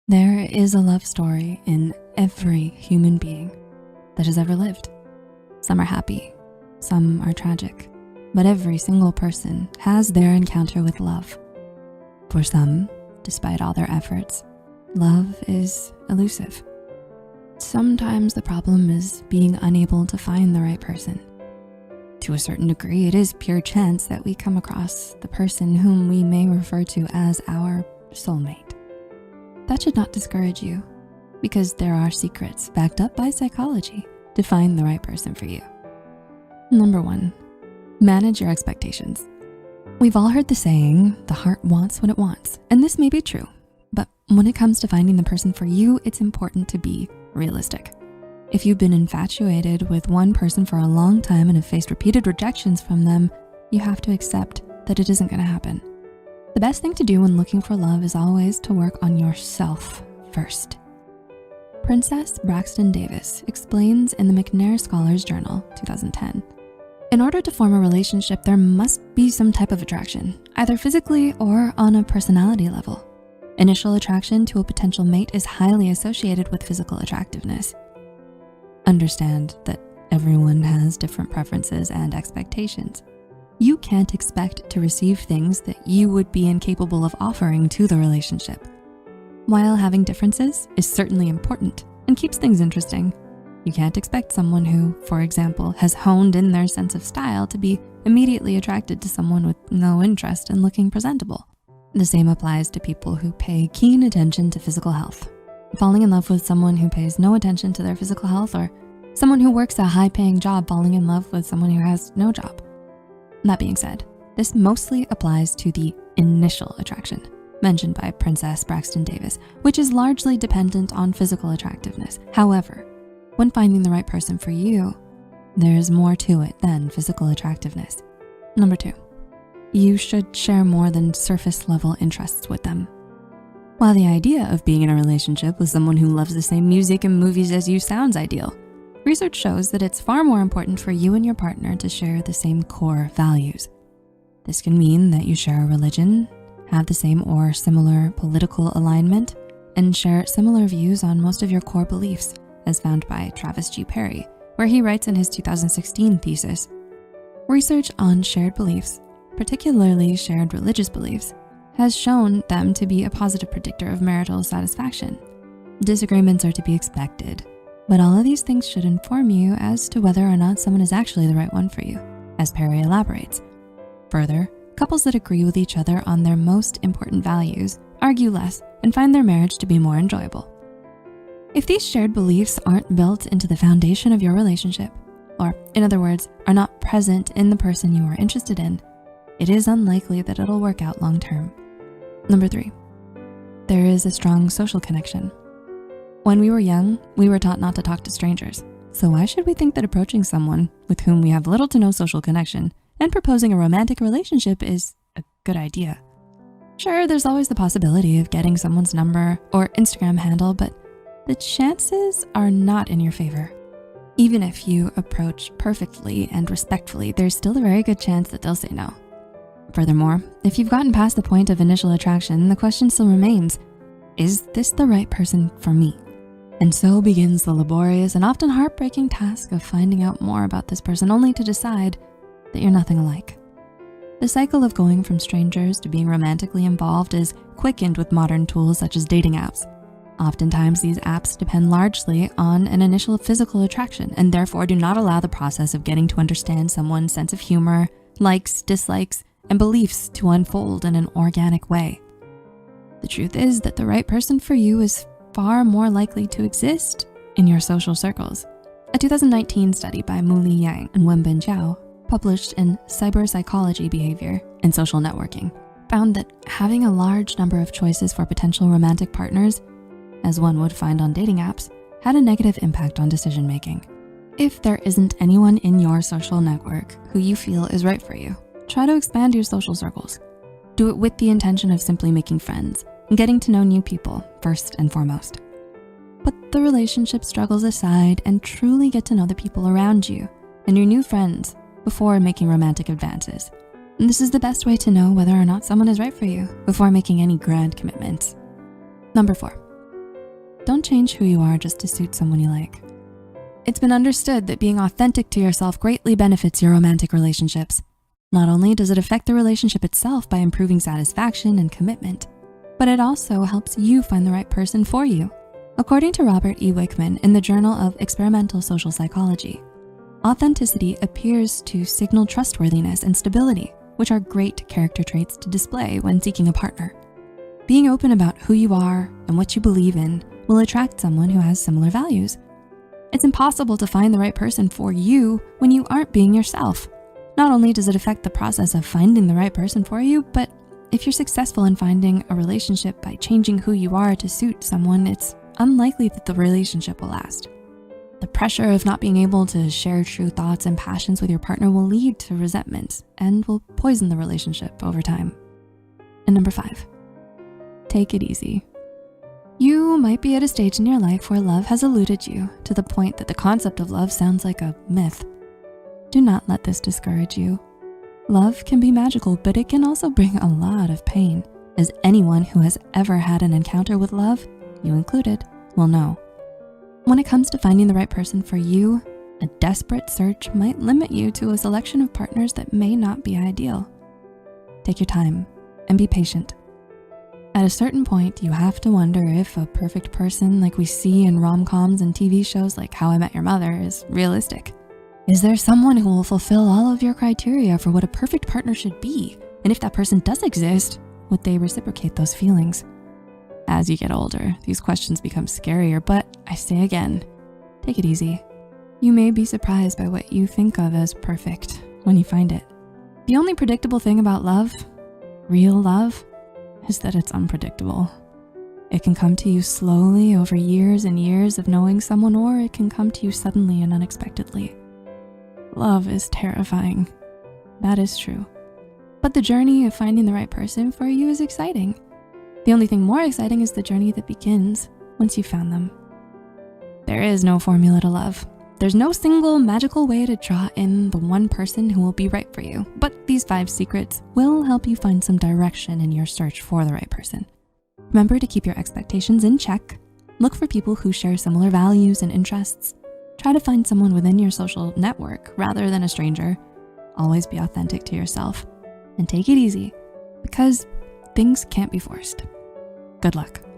There is a love story in every human being that has ever lived. Some are happy, some are tragic, but every single person has their encounter with love. For some, despite all their efforts, love is elusive. Sometimes the problem is being unable to find the right person. To a certain degree, it is pure chance that we come across the person whom we may refer to as our soulmate. That should not discourage you, because there are secrets backed up by psychology to find the right person for you. Number 1, manage your expectations. We've all heard the saying, the heart wants what it wants, and this may be true, but when it comes to finding the person for you, it's important to be realistic. If you've been infatuated with one person for a long time and have faced repeated rejections from them, you have to accept that it isn't gonna happen. The best thing to do when looking for love is always to work on yourself first. Princess Braxton Davis explains in the McNair Scholars Journal, 2010, in order to form a relationship, there must be some type of attraction, either physically or on a personality level. Initial attraction to a potential mate is highly associated with physical attractiveness. Understand that everyone has different preferences and expectations. You can't expect to receive things that you would be incapable of offering to the relationship. While having differences is certainly important and keeps things interesting, you can't expect someone who, for example, has honed in their sense of style to be immediately attracted to someone with no interest in looking presentable. The same applies to people who pay keen attention to physical health. Falling in love with someone who pays no attention to their physical health, or someone who works a high-paying job falling in love with someone who has no job. That being said, this mostly applies to the initial attraction mentioned by Princess Braxton Davis, which is largely dependent on physical attractiveness. However, when finding the right person for you, there's more to it than physical attractiveness. Number 2, you should share more than surface level interests with them. While the idea of being in a relationship with someone who loves the same music and movies as you sounds ideal, research shows that it's far more important for you and your partner to share the same core values. This can mean that you share a religion, have the same or similar political alignment, and share similar views on most of your core beliefs, as found by Travis G. Perry, where he writes in his 2016 thesis, research on shared beliefs, particularly shared religious beliefs, has shown them to be a positive predictor of marital satisfaction. Disagreements are to be expected, but all of these things should inform you as to whether or not someone is actually the right one for you, as Perry elaborates. Further, couples that agree with each other on their most important values argue less and find their marriage to be more enjoyable. If these shared beliefs aren't built into the foundation of your relationship, or in other words, are not present in the person you are interested in, it is unlikely that it'll work out long term. Number 3, there is a strong social connection. When we were young, we were taught not to talk to strangers. So why should we think that approaching someone with whom we have little to no social connection and proposing a romantic relationship is a good idea? Sure, there's always the possibility of getting someone's number or Instagram handle, but the chances are not in your favor. Even if you approach perfectly and respectfully, there's still a very good chance that they'll say no. Furthermore, if you've gotten past the point of initial attraction, the question still remains, is this the right person for me? And so begins the laborious and often heartbreaking task of finding out more about this person, only to decide that you're nothing alike. The cycle of going from strangers to being romantically involved is quickened with modern tools such as dating apps. Oftentimes, these apps depend largely on an initial physical attraction and therefore do not allow the process of getting to understand someone's sense of humor, likes, dislikes, and beliefs to unfold in an organic way. The truth is that the right person for you is far more likely to exist in your social circles. A 2019 study by Muli Yang and Wenbin Zhao, published in Cyber-Psychology Behavior and Social Networking, found that having a large number of choices for potential romantic partners, as one would find on dating apps, had a negative impact on decision-making. If there isn't anyone in your social network who you feel is right for you, try to expand your social circles. Do it with the intention of simply making friends and getting to know new people first and foremost. Put the relationship struggles aside and truly get to know the people around you and your new friends before making romantic advances. And this is the best way to know whether or not someone is right for you before making any grand commitments. Number 4, don't change who you are just to suit someone you like. It's been understood that being authentic to yourself greatly benefits your romantic relationships. Not only does it affect the relationship itself by improving satisfaction and commitment, but it also helps you find the right person for you. According to Robert E. Wickman in the Journal of Experimental Social Psychology, authenticity appears to signal trustworthiness and stability, which are great character traits to display when seeking a partner. Being open about who you are and what you believe in will attract someone who has similar values. It's impossible to find the right person for you when you aren't being yourself. Not only does it affect the process of finding the right person for you, but if you're successful in finding a relationship by changing who you are to suit someone, it's unlikely that the relationship will last. The pressure of not being able to share true thoughts and passions with your partner will lead to resentment and will poison the relationship over time. And number 5, take it easy. You might be at a stage in your life where love has eluded you to the point that the concept of love sounds like a myth. Do not let this discourage you. Love can be magical, but it can also bring a lot of pain, as anyone who has ever had an encounter with love, you included, will know. When it comes to finding the right person for you, a desperate search might limit you to a selection of partners that may not be ideal. Take your time and be patient. At a certain point, you have to wonder if a perfect person like we see in rom-coms and TV shows like How I Met Your Mother is realistic. Is there someone who will fulfill all of your criteria for what a perfect partner should be? And if that person does exist, would they reciprocate those feelings? As you get older, these questions become scarier, but I say again, take it easy. You may be surprised by what you think of as perfect when you find it. The only predictable thing about love, real love, is that it's unpredictable. It can come to you slowly over years and years of knowing someone, or it can come to you suddenly and unexpectedly. Love is terrifying. That is true. But the journey of finding the right person for you is exciting. The only thing more exciting is the journey that begins once you've found them. There is no formula to love. There's no single magical way to draw in the one person who will be right for you, but these 5 secrets will help you find some direction in your search for the right person. Remember to keep your expectations in check. Look for people who share similar values and interests. Try to find someone within your social network rather than a stranger. Always be authentic to yourself and take it easy because things can't be forced. Good luck.